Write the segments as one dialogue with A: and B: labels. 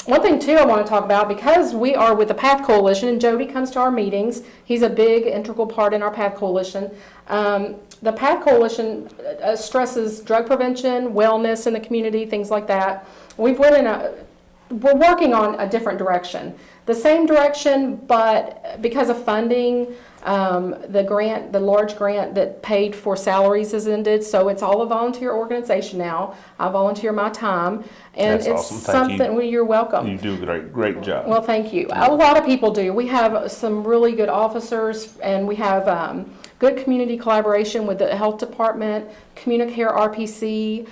A: One thing too I want to talk about, because we are with the P.A.T.H Coalition, and Jody comes to our meetings. He's a big integral part in our P.A.T.H Coalition. The P.A.T.H Coalition stresses drug prevention, wellness in the community, things like that. We're working on a different direction. The same direction, but because of funding, the large grant that paid for salaries has ended, so it's all a volunteer organization now. I volunteer my time, and
B: That's
A: it's
B: awesome. Thank
A: something.
B: you.
A: You're welcome.
B: You do a great job.
A: Well, thank you. A lot of people do. We have some really good officers, and we have good community collaboration with the health department, Communicare RPC,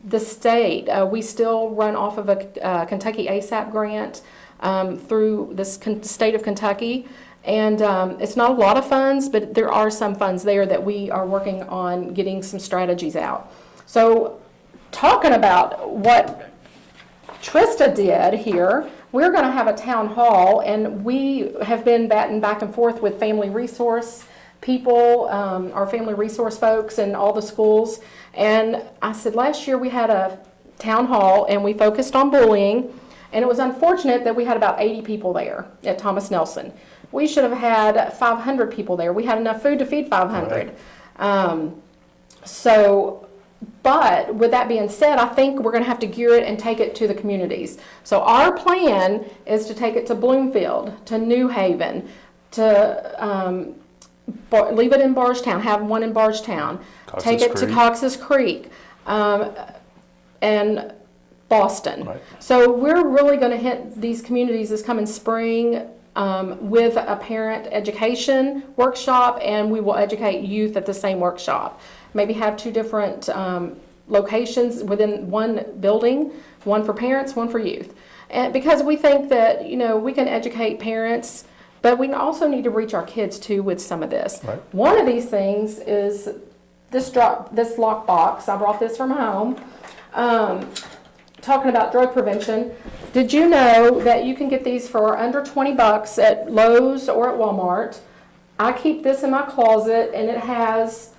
A: the state. We still run off of a Kentucky ASAP grant through the state of Kentucky. And it's not a lot of funds, but there are some funds there that we are working on getting some strategies out. So talking about what Trista did here, we're going to have a town hall, and we have been batting back and forth with family resource people, our family resource folks and all the schools. And I said last year we had a town hall and we focused on bullying, and it was unfortunate that we had about 80 people there at Thomas Nelson. We should have had 500 people there. We had enough food to feed 500. Right. But with that being said, I think we're going to have to gear it and take it to the communities. So our plan is to take it to Bloomfield, to New Haven, to leave it in Bardstown, have one in Bardstown, take it to Cox's Creek, and Boston. Right. So we're really going to hit these communities this coming spring with a parent education workshop, and we will educate youth at the same workshop. Maybe have two different locations within one building, one for parents, one for youth. And because we think that, we can educate parents, but we also need to reach our kids too with some of this. Right. One of these things is this lock box. I brought this from home. Talking about drug prevention, did you know that you can get these for under $20 at Lowe's or at Walmart? I keep this in my closet, and it has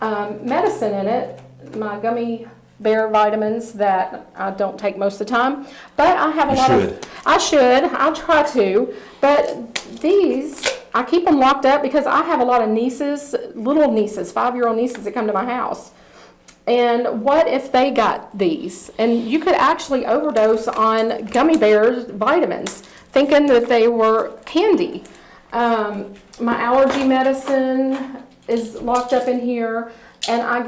A: medicine in it, my gummy bear vitamins that I don't take most of the time, but I have I'll try to, but these, I keep them locked up because I have a lot of nieces, little nieces, 5-year-old nieces that come to my house. And what if they got these? And you could actually overdose on gummy bears vitamins, thinking that they were candy. My allergy medicine is locked up in here, and I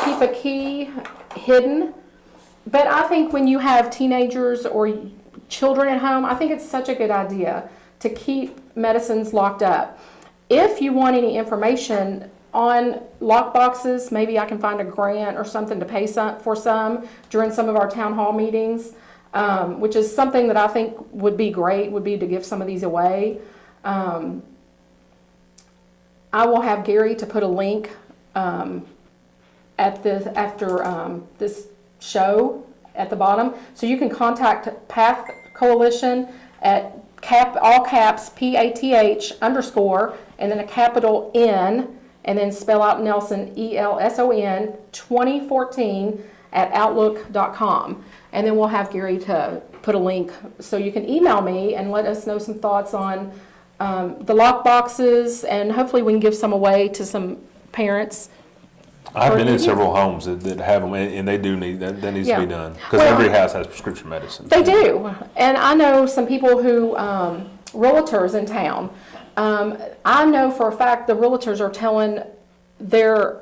A: keep a key hidden. But I think when you have teenagers or children at home, I think it's such a good idea to keep medicines locked up. If you want any information on lock boxes, maybe I can find a grant or something to pay for some during some of our town hall meetings, which is something that I think would be great, would be to give some of these away. I will have Gary to put a link after this show at the bottom, so you can contact P.A.T.H Coalition at all caps P.A.T.H _ and then a capital N, and then spell out Nelson, ELSON 2014 at outlook.com. And then we'll have Gary to put a link so you can email me and let us know some thoughts on the lock boxes, and hopefully we can give some away to some parents.
B: I've been in several homes that have them, and they do need that needs to be done, because every house has prescription medicine.
A: They do, and I know some people who realtors in town. I know for a fact the realtors are telling their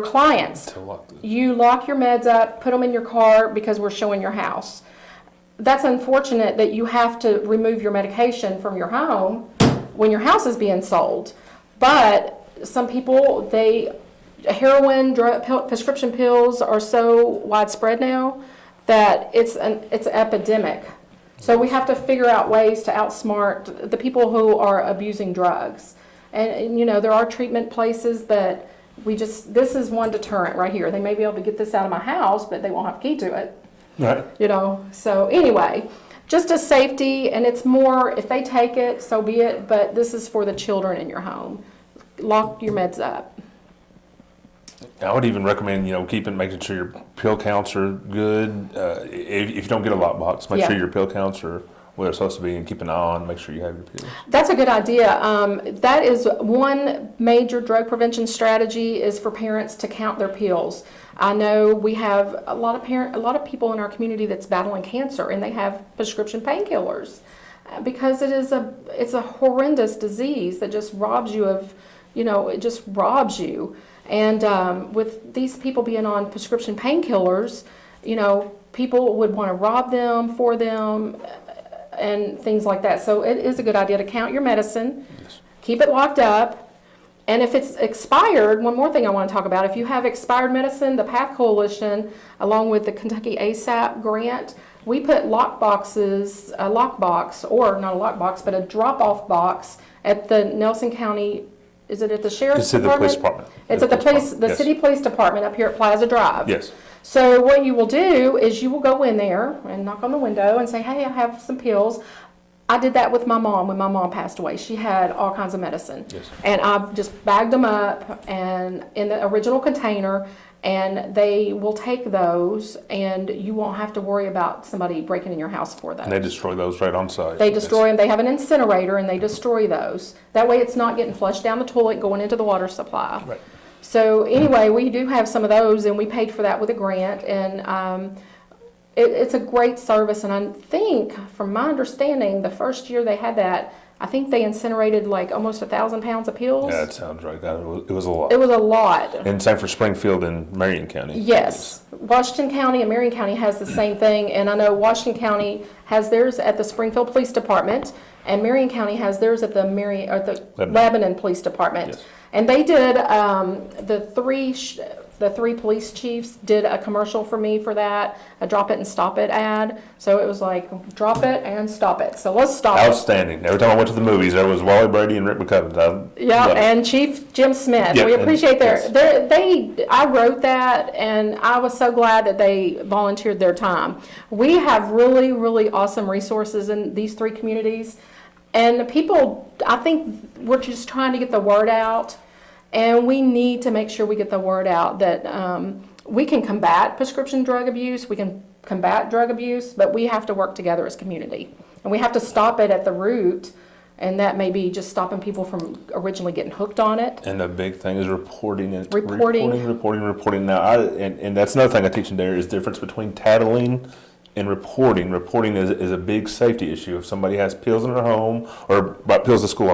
A: clients, you lock your meds up, put them in your car because we're showing your house. That's unfortunate that you have to remove your medication from your home when your house is being sold. But some people, heroin, prescription pills are so widespread now that it's an epidemic. So we have to figure out ways to outsmart the people who are abusing drugs. And there are treatment places, but this is one deterrent right here. They may be able to get this out of my house, but they won't have a key to it.
B: Right.
A: So anyway, just a safety, and it's more, if they take it, so be it, but this is for the children in your home. Lock your meds up.
B: I would even recommend, making sure your pill counts are good. If you don't get a lockbox, make sure your pill counts are where they're supposed to be, and keep an eye on, make sure you have your pills.
A: That's a good idea. That is one major drug prevention strategy, is for parents to count their pills. I know we have a lot of people in our community that's battling cancer, and they have prescription painkillers because it's a horrendous disease that just robs you of, it just robs you. And with these people being on prescription painkillers, people would want to rob them for them and things like that. So it is a good idea to count your medicine, keep it locked up, and if it's expired, one more thing I want to talk about, if you have expired medicine, the P.A.T.H Coalition, along with the Kentucky ASAP grant, we put lockboxes, a lockbox, or not a lockbox, but a drop-off box at the Nelson County, is it at the Sheriff's Department?
B: It's at the police department.
A: It's at the City Police Department up here at Plaza Drive.
B: Yes.
A: So what you will do is you will go in there and knock on the window and say, hey, I have some pills. I did that with my mom when my mom passed away. She had all kinds of medicine.
B: Yes.
A: And I've just bagged them up and in the original container, and they will take those, and you won't have to worry about somebody breaking in your house for those.
B: And they destroy those right on site.
A: They destroy them. They have an incinerator, and they destroy those. That way it's not getting flushed down the toilet, going into the water supply.
B: Right.
A: So anyway, we do have some of those, and we paid for that with a grant, and it's a great service. And I think, from my understanding, the first year they had that, I think they incinerated like almost 1,000 pounds of pills.
B: Yeah, that sounds right. It was a lot.
A: It was a lot.
B: And same for Springfield and Marion County.
A: Yes. Washington County and Marion County has the same thing, and I know Washington County has theirs at the Springfield Police Department, and Marion County has theirs at the Lebanon Police Department.
B: Yes.
A: And they did, the three police chiefs did a commercial for me for that, a drop it and stop it ad. So it was like, drop it and stop it. So let's stop it.
B: Outstanding. Every time I went to the movies, there was Wally Brady and Rick McCubbins.
A: Yeah, and Chief Jim Smith.
B: Yeah,
A: we appreciate
B: yes.
A: I wrote that, and I was so glad that they volunteered their time. We have really, really awesome resources in these three communities. And people, I think we're just trying to get the word out, and we need to make sure we get the word out that we can combat prescription drug abuse, we can combat drug abuse, but we have to work together as a community. And we have to stop it at the root, and that may be just stopping people from originally getting hooked on it.
B: And the big thing is reporting.
A: Reporting.
B: Now, and that's another thing I teach in there is the difference between tattling and reporting. Reporting is a big safety issue. If somebody has pills in their home, or brought pills to school,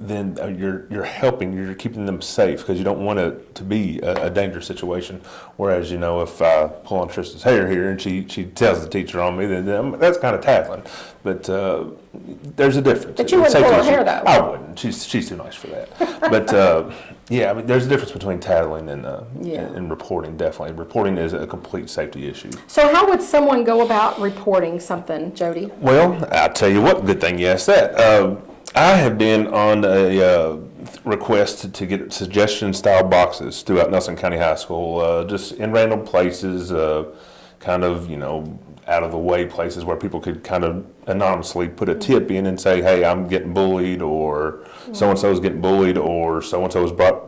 B: then you're helping, you're keeping them safe, because you don't want it to be a dangerous situation. Whereas, if I pull on Tristan's hair here and she tells the teacher on me, then that's kind of tackling. But there's a difference.
A: But you wouldn't pull her hair, though.
B: I wouldn't. She's too nice for that. But there's a difference between tattling and reporting. Definitely, reporting is a complete safety issue.
A: So how would someone go about reporting something, Jody?
B: Well, I'll tell you what. Good thing you asked that. I have been on a request to get suggestion-style boxes throughout Nelson County High School, just in random places, kind of, out-of-the-way places where people could kind of anonymously put a tip in and say, hey, I'm getting bullied, or so-and-so is getting bullied, or so-and-so has brought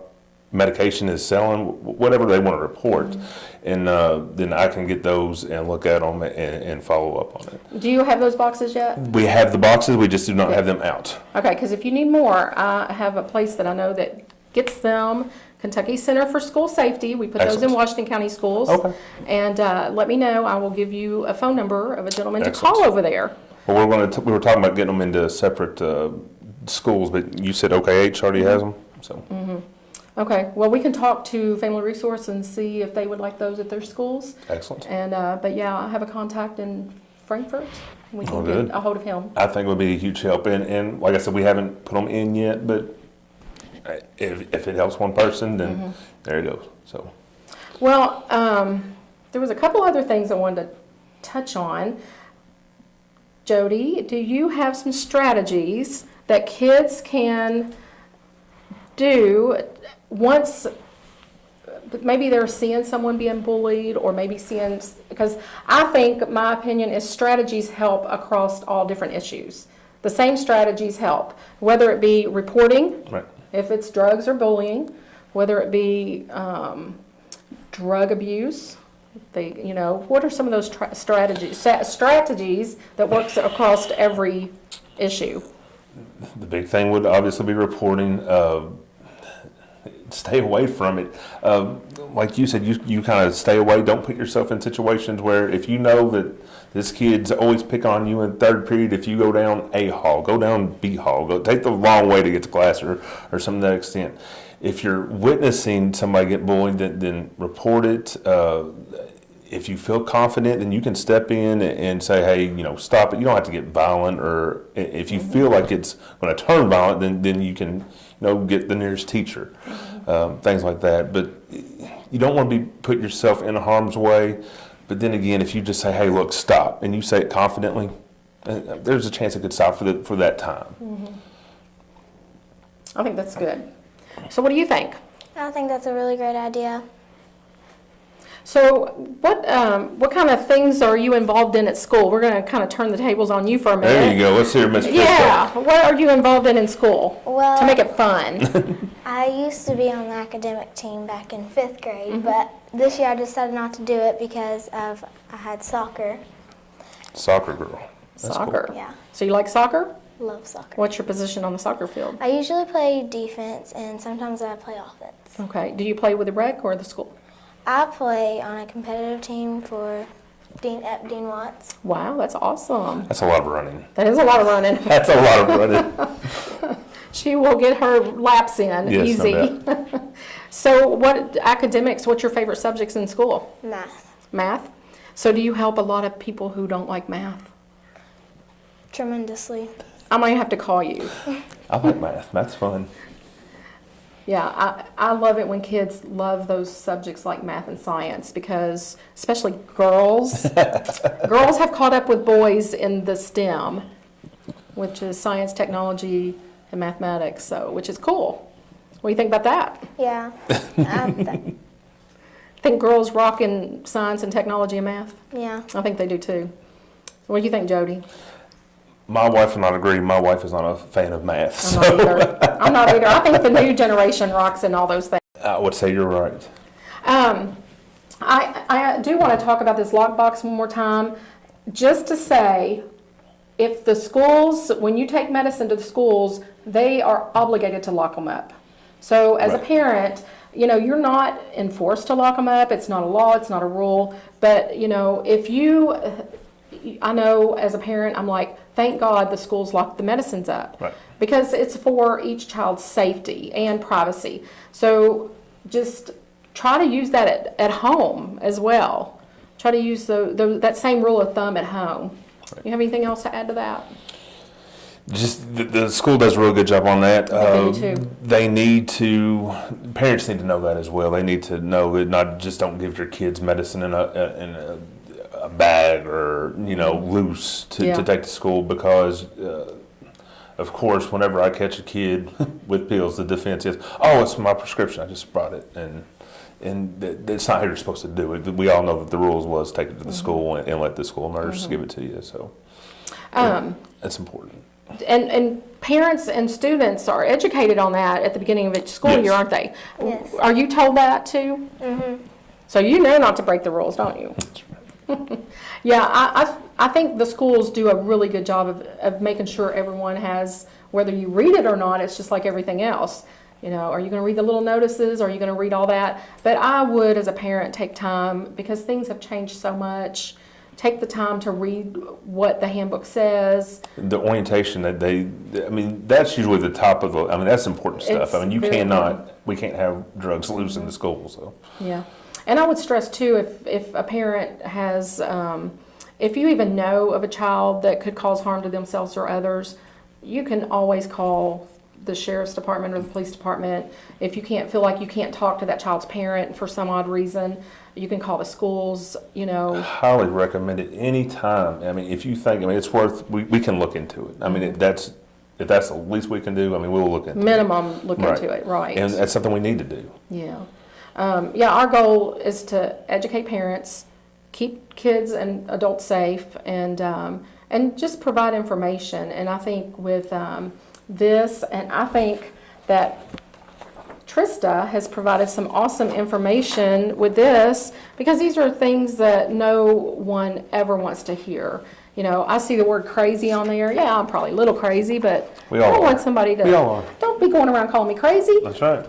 B: medication is selling, whatever they want to report. And then I can get those and look at them and follow up on it.
A: Do you have those boxes yet?
B: We have the boxes, we just do not have them out.
A: Okay, because if you need more, I have a place that I know that gets them, Kentucky Center for School Safety. We put those in Washington County schools.
B: Okay.
A: And let me know. I will give you a phone number of a gentleman to call over there.
B: Well, we were talking about getting them into separate schools, but you said P.A.T.H already has them, so.
A: Mm-hmm. Okay, well, we can talk to Family Resource and see if they would like those at their schools.
B: Excellent.
A: And but yeah, I have a contact in Frankfurt. We can get a hold of him.
B: I think it would be a huge help. And like I said, we haven't put them in yet, but if it helps one person, then there it goes. So.
A: Well, there was a couple other things I wanted to touch on. Jody, do you have some strategies that kids can do once maybe they're seeing someone being bullied, or maybe seeing, because I think, my opinion is, strategies help across all different issues. The same strategies help, whether it be reporting,
B: right,
A: if it's drugs or bullying, whether it be drug abuse. What are some of those strategies that works across every issue?
B: The big thing would obviously be reporting. Stay away from it. Like you said, you kind of stay away. Don't put yourself in situations where if you know that this kid's always pick on you in third period, if you go down A hall, go down B hall, go take the long way to get to class or something to that extent. If you're witnessing somebody get bullied, then report it. If you feel confident, then you can step in and say, hey, stop it. You don't have to get violent, or if you feel like it's going to turn violent, then you can, get the nearest teacher, things like that. But you don't want to be put yourself in harm's way. But then again, if you just say, hey, look, stop, and you say it confidently, there's a chance it could stop for that time.
A: Mm-hmm. I think that's good. So what do you think?
C: I think that's a really great idea.
A: So what kind of things are you involved in at school? We're going to kind of turn the tables on you for a minute.
B: There you go. Let's hear Miss Krista.
A: Yeah. What are you involved in school
C: Well,
A: to make it fun?
C: I used to be on the academic team back in 5th grade, but this year I decided not to do it because I had soccer.
B: Soccer girl. That's
A: Soccer.
B: cool.
C: Yeah,
A: So you like soccer?
C: love soccer.
A: What's your position on the soccer field?
C: I usually play defense and sometimes I play offense.
A: Okay. Do you play with the rec or the school?
C: I play on a competitive team for Dean Watts.
A: Wow, that's awesome.
B: That's a lot of running.
A: That is a lot of running.
B: That's a lot of running.
A: She will get her laps in
B: Yes,
A: easy.
B: no
A: So what's your favorite subjects in school?
C: Math.
A: Math? So do you help a lot of people who don't like math?
C: Tremendously.
A: I might have to call you.
B: I like math. Math's fun.
A: Yeah, I love it when kids love those subjects like math and science because especially girls have caught up with boys in the STEM, which is science, technology, and mathematics, which is cool. What do you think about that?
C: Yeah.
A: Think girls rock in science and technology and math?
C: Yeah.
A: I think they do too. What do you think, Jody?
B: My wife will not agree. My wife is not a fan of math.
A: I'm not either. I'm not either. I think the new generation rocks in all those things.
B: I would say you're right.
A: I do want to talk about this lockbox one more time, just to say, if the schools, when you take medicine to the schools, they are obligated to lock them up. So as a
B: Right.
A: parent, you're not enforced to lock them up. It's not a law. It's not a rule. But, I know as a parent, I'm like, thank God the schools lock the medicines up.
B: Right.
A: Because it's for each child's safety and privacy. So just try to use that at home as well. Try to use that same rule of thumb at home.
B: Right.
A: You have anything else to add to that?
B: Just the school does a real good job on that.
A: They do too.
B: Parents need to know that as well. They need to know that not just don't give your kids medicine in a bag or loose to take to school because of course whenever I catch a kid with pills the defense is, oh, it's my prescription, I just brought it, and that's not how you're supposed to do it. We all know that the rules was take it to the school and let the school nurse give it to you, so that's important.
A: And parents and students are educated on that at the beginning of each school
B: Yes.
A: year, aren't they?
C: Yes.
A: Are you told that too?
C: Mm-hmm.
A: So you know not to break the rules, don't you? Yeah, I think the schools do a really good job of making sure everyone has, whether you read it or not, it's just like everything else. Are you going to read the little notices? Are you going to read all that? But I would, as a parent, take time because things have changed so much. Take the time to read what the handbook says.
B: The orientation that that's usually the top of that's important stuff.
A: It's
B: We
A: very
B: can't have drugs loose in the school, so.
A: Yeah. And I would stress too, if a parent has, if you even know of a child that could cause harm to themselves or others, you can always call the sheriff's department or the police department. If you feel like you can't talk to that child's parent for some odd reason, you can call the schools,
B: I highly recommend it anytime. If you think, it's worth, we can look into it. If that's the least we can do, we'll look into it.
A: minimum look into it, right?
B: And that's something we need to do.
A: Yeah. Our goal is to educate parents, keep kids and adults safe, and just provide information. And I think with this, and I think that Trista has provided some awesome information with this, because these are things that no one ever wants to hear. You know, I see the word crazy on there. Yeah, I'm probably a little crazy, but
B: We
A: I
B: all
A: don't
B: are.
A: want somebody to,
B: We all are.
A: don't be going around calling me crazy.
B: That's right.